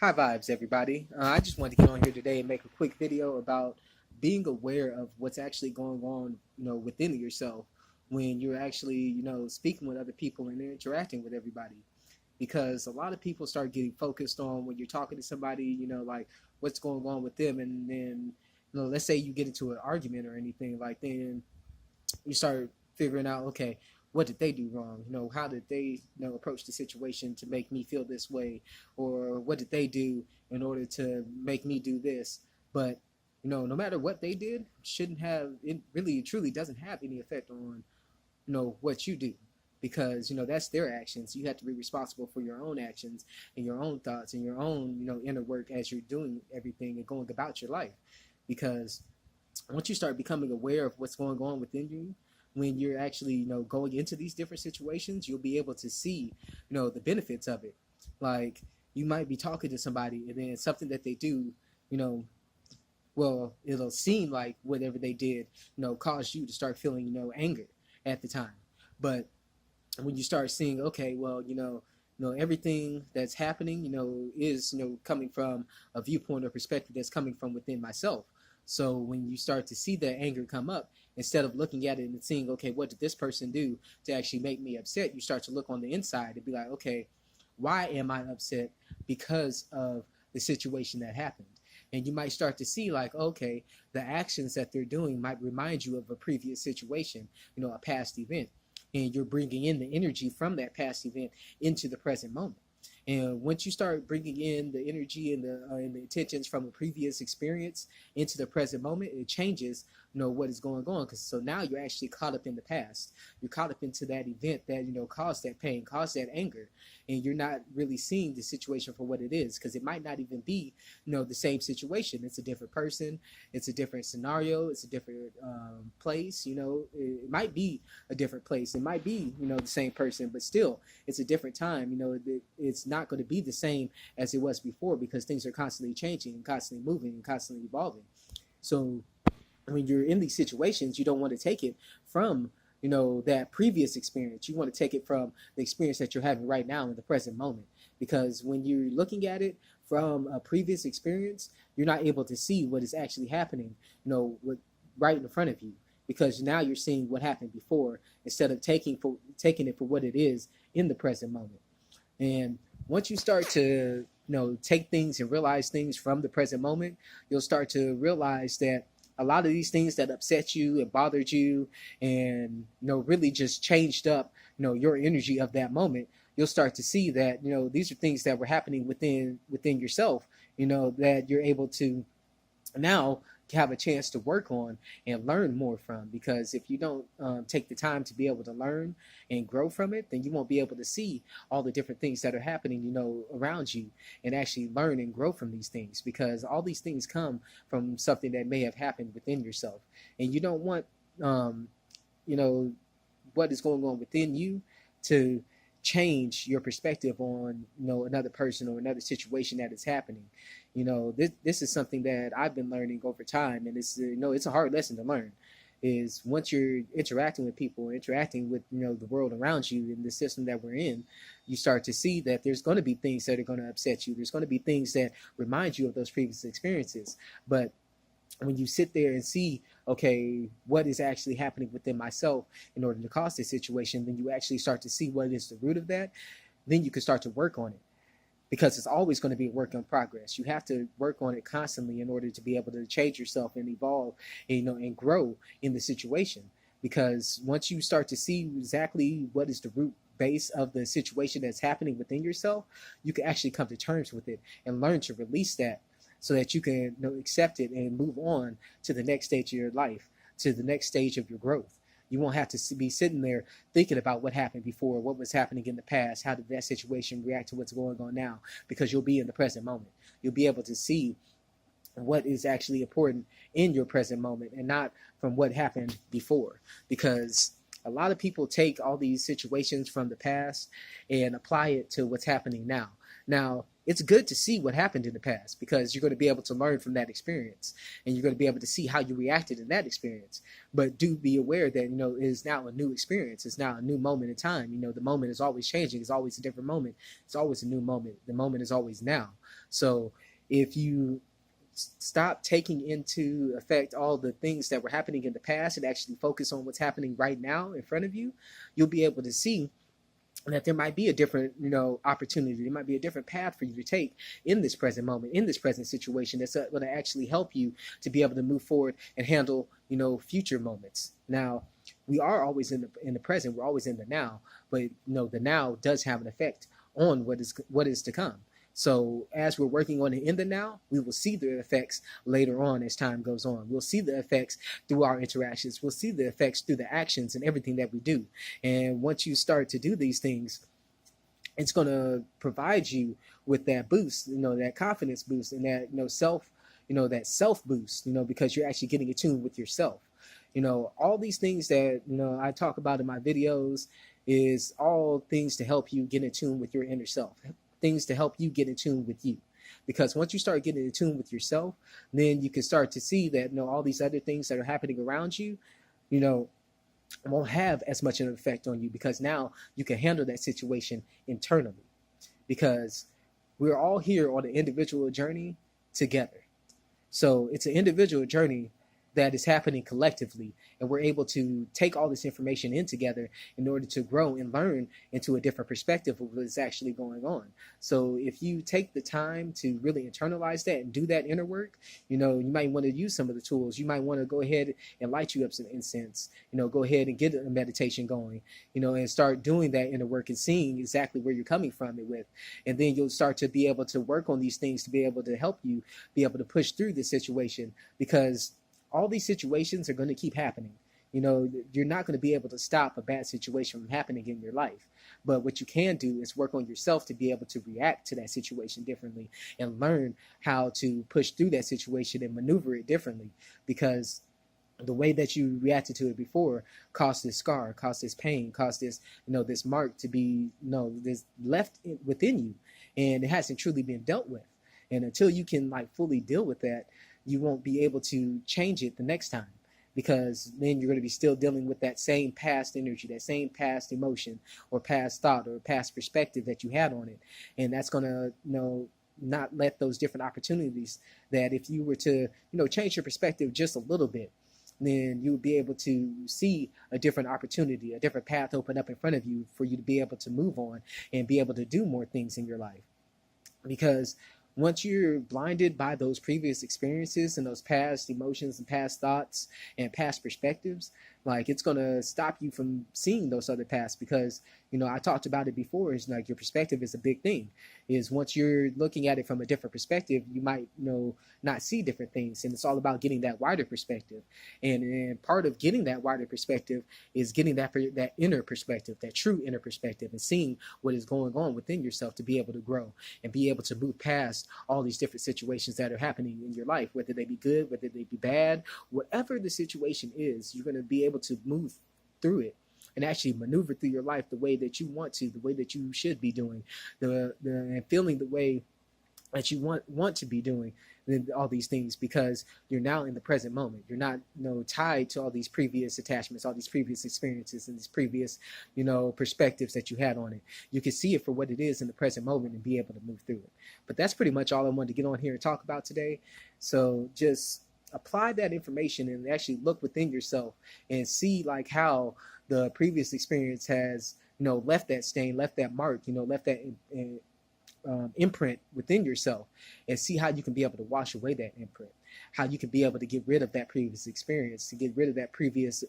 High vibes, everybody. I just wanted to get on here today and make a quick video about being aware of what's actually going on, within yourself when you're actually, speaking with other people and interacting with everybody. Because a lot of people start getting focused on when you're talking to somebody, like what's going on with them, and then, let's say you get into an argument or anything, like then you start figuring out, okay, what did they do wrong? How did they, approach the situation to make me feel this way, or what did they do in order to make me do this? But no matter what they did, shouldn't have it really truly doesn't have any effect on what you do, because that's their actions. You have to be responsible for your own actions and your own thoughts and your own inner work as you're doing everything and going about your life. Because once you start becoming aware of what's going on within you, when you're actually going into these different situations, you'll be able to see the benefits of it. Like, you might be talking to somebody and then something that they do, you know well, it'll seem like whatever they did caused you to start feeling anger at the time. But when you start seeing, okay, well, everything that's happening is coming from a viewpoint or perspective that's coming from within myself. So when you start to see that anger come up, instead of looking at it and seeing, okay, what did this person do to actually make me upset, you start to look on the inside and be like, okay, why am I upset? Because of the situation that happened. And you might start to see, like, okay, the actions that they're doing might remind you of a previous situation, a past event. And you're bringing in the energy from that past event into the present moment. And once you start bringing in the energy and the intentions from a previous experience into the present moment, it changes what is going on. Because so now you're actually caught up in the past. You're caught up into that event that caused that pain, caused that anger, and you're not really seeing the situation for what it is, because it might not even be the same situation. It's a different person, it's a different scenario, it's a different place. It might be a different place, it might be the same person, but still it's a different time. It's not going to be the same as it was before, because things are constantly changing and constantly moving and constantly evolving. So when you're in these situations, you don't want to take it from that previous experience. You want to take it from the experience that you're having right now in the present moment. Because when you're looking at it from a previous experience, you're not able to see what is actually happening what right in front of you, because now you're seeing what happened before, instead of taking it for what it is in the present moment. And once you start to take things and realize things from the present moment, you'll start to realize that a lot of these things that upset you and bothered you and really just changed up your energy of that moment, you'll start to see that these are things that were happening within yourself, that you're able to now have a chance to work on and learn more from. Because if you don't take the time to be able to learn and grow from it, then you won't be able to see all the different things that are happening around you, and actually learn and grow from these things, because all these things come from something that may have happened within yourself. And you don't want you know what is going on within you to change your perspective on another person or another situation that is happening. This is something that I've been learning over time, and it's a hard lesson to learn. Is once you're interacting with people, interacting with the world around you in the system that we're in, you start to see that there's going to be things that are going to upset you. There's going to be things that remind you of those previous experiences. But when you sit there and see, okay, what is actually happening within myself in order to cause this situation, then you actually start to see what is the root of that. Then you can start to work on it, because it's always going to be a work in progress. You have to work on it constantly in order to be able to change yourself and evolve, and grow in the situation. Because once you start to see exactly what is the root base of the situation that's happening within yourself, you can actually come to terms with it and learn to release that, so that you can accept it and move on to the next stage of your life, to the next stage of your growth. You won't have to be sitting there thinking about what happened before, what was happening in the past, how did that situation react to what's going on now, because you'll be in the present moment. You'll be able to see what is actually important in your present moment, and not from what happened before. Because a lot of people take all these situations from the past and apply it to what's happening now. Now, it's good to see what happened in the past, because you're going to be able to learn from that experience, and you're going to be able to see how you reacted in that experience. But do be aware that, it is now a new experience. It's now a new moment in time. The moment is always changing. It's always a different moment. It's always a new moment. The moment is always now. So if you stop taking into effect all the things that were happening in the past and actually focus on what's happening right now in front of you, you'll be able to see that there might be a different, opportunity. There might be a different path for you to take in this present moment, in this present situation, that's going to actually help you to be able to move forward and handle, future moments. Now, we are always in the present. We're always in the now, but the now does have an effect on what is to come. So as we're working on it in the now, we will see the effects later on as time goes on. We'll see the effects through our interactions. We'll see the effects through the actions and everything that we do. And once you start to do these things, it's going to provide you with that boost, that confidence boost, and that, that self boost, because you're actually getting attuned with yourself. All these things that, I talk about in my videos is all things to help you get in tune with your inner self, things to help you get in tune with you. Because once you start getting in tune with yourself, then you can start to see that, all these other things that are happening around you, won't have as much of an effect on you, because now you can handle that situation internally. Because we're all here on an individual journey together. So it's an individual journey that is happening collectively, and we're able to take all this information in together in order to grow and learn into a different perspective of what's actually going on. So if you take the time to really internalize that and do that inner work, you might want to use some of the tools. You might want to go ahead and light you up some incense, go ahead and get a meditation going, and start doing that inner work and seeing exactly where you're coming from it with. And then you'll start to be able to work on these things to be able to help you be able to push through this situation, because all these situations are going to keep happening. You're not going to be able to stop a bad situation from happening in your life. But what you can do is work on yourself to be able to react to that situation differently and learn how to push through that situation and maneuver it differently. Because the way that you reacted to it before caused this scar, caused this pain, caused this, this mark to be, this left within you. And it hasn't truly been dealt with. And until you can fully deal with that, you won't be able to change it the next time, because then you're going to be still dealing with that same past energy, that same past emotion or past thought or past perspective that you had on it. And that's going to, not let those different opportunities that if you were to, change your perspective just a little bit, then you would be able to see a different opportunity, a different path open up in front of you for you to be able to move on and be able to do more things in your life. Because once you're blinded by those previous experiences and those past emotions and past thoughts and past perspectives, it's going to stop you from seeing those other paths. Because, I talked about it before, is your perspective is a big thing. Is once you're looking at it from a different perspective, you might, not see different things. And it's all about getting that wider perspective. And part of getting that wider perspective is getting that inner perspective, that true inner perspective, and seeing what is going on within yourself to be able to grow and be able to move past all these different situations that are happening in your life, whether they be good, whether they be bad, whatever the situation is, you're going to be able to move through it and actually maneuver through your life the way that you want to, the way that you should be doing, and feeling the way that you want to be doing all these things, because you're now in the present moment. You're not tied to all these previous attachments, all these previous experiences, and these previous perspectives that you had on it. You can see it for what it is in the present moment and be able to move through it. But that's pretty much all I wanted to get on here and talk about today. So just apply that information and actually look within yourself and see how the previous experience has left that stain, left that mark, left that imprint within yourself, and see how you can be able to wash away that imprint, how you can be able to get rid of that previous experience, to get rid of that previous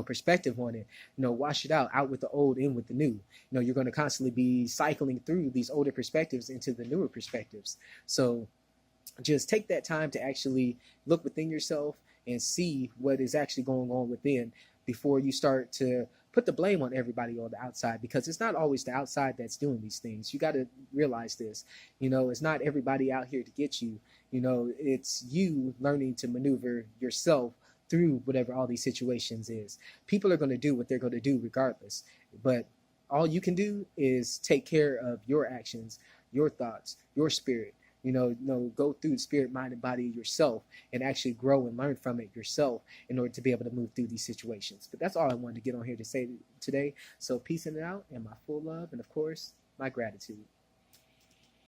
perspective on it. Wash it out with the old, in with the new. You're going to constantly be cycling through these older perspectives into the newer perspectives. So just take that time to actually look within yourself and see what is actually going on within before you start to put the blame on everybody on the outside, because it's not always the outside that's doing these things. You got to realize this. It's not everybody out here to get you. It's you learning to maneuver yourself through whatever all these situations is. People are going to do what they're going to do regardless. But all you can do is take care of your actions, your thoughts, your spirit. Go through the spirit, mind, and body yourself and actually grow and learn from it yourself in order to be able to move through these situations. But that's all I wanted to get on here to say today. So peace in and out, and my full love, and of course, my gratitude.